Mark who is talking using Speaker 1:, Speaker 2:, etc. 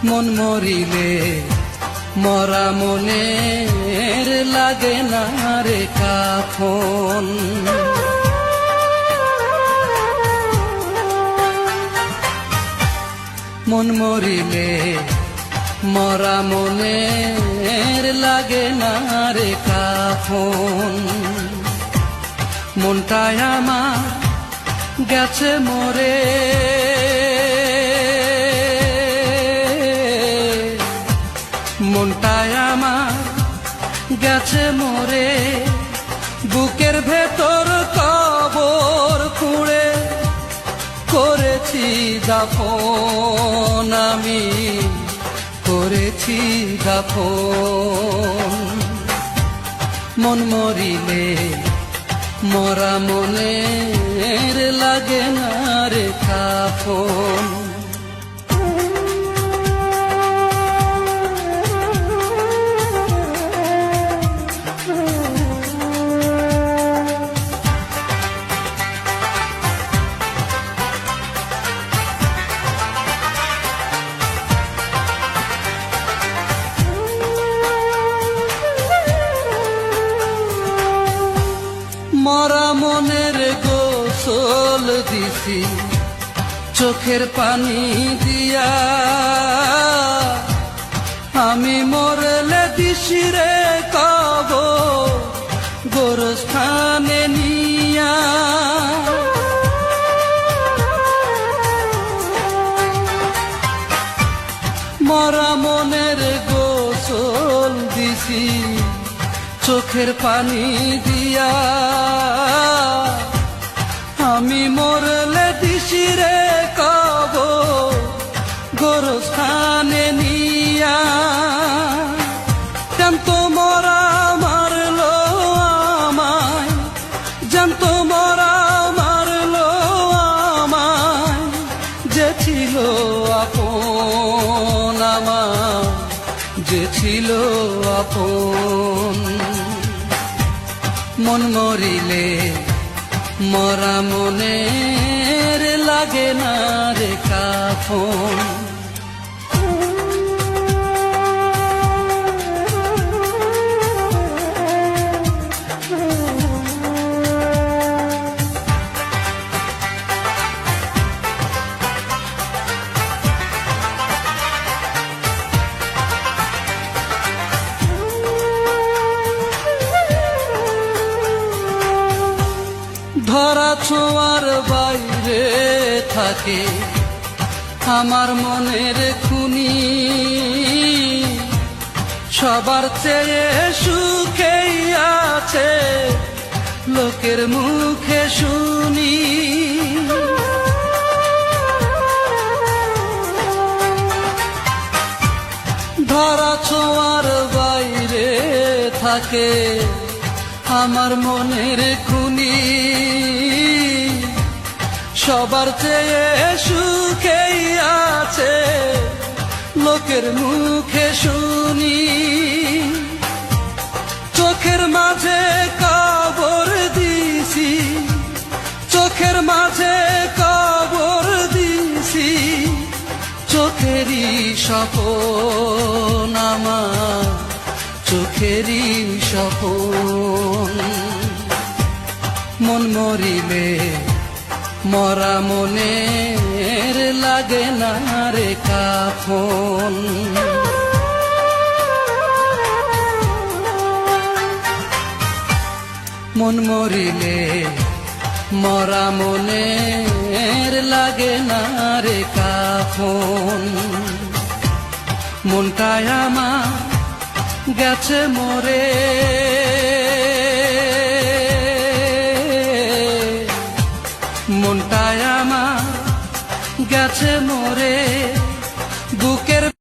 Speaker 1: মন মরিলে মরা মনের লাগে না রে কাফন। মন মরিলে মরা মনের লাগে না রে কাফন। মনটায় আমার গেছে মরে, মনটায় আমার গেছে মরে, বুকের ভেতর কবর খুঁড়ে করেছি দাফন, আমি করেছি দাফন। মন মরিলে মরা মনের লাগে না রে কাফন। মরা মনের গোসল দিছি চোখের পানি দিয়া, আমি মরলে দিছি রে কবর গোরস্থানে নিয়া। মরা মনের গোসল দিছি চোখের পানি দিয়া, আমি মরলে দিছি রে কবর গোরস্থানে নিয়া। জ্যান্ত মরা মারলো আমায়, জ্যান্ত মরা মারলো আমায়, যে ছিল আপন আমার, যে ছিল আপন। মন মরিলে মরা মনের লাগে না রে কাফন। ধরা ছোঁয়ার বাইরে থাকে আমার মনের খুনি, সবার চেয়ে সুখেই আছে লোকের মুখে শুনি। ধরা ছোঁয়ার বাইরে থাকে আমার মনের খুনি, সবার চেয়ে সুখেই আছে লোকের মুখে শুনি। চোখের মাঝে কবর দিছি, চোখের মাঝে কবর দিছি, চোখেরই স্বপন আমার, চোখেরই স্বপন। মন মরিলে মরা মনের লাগে না রে কাফন। মন মরিলে মরা মনের লাগে না রে কাফন। মনটায় আমার গেছে মরে,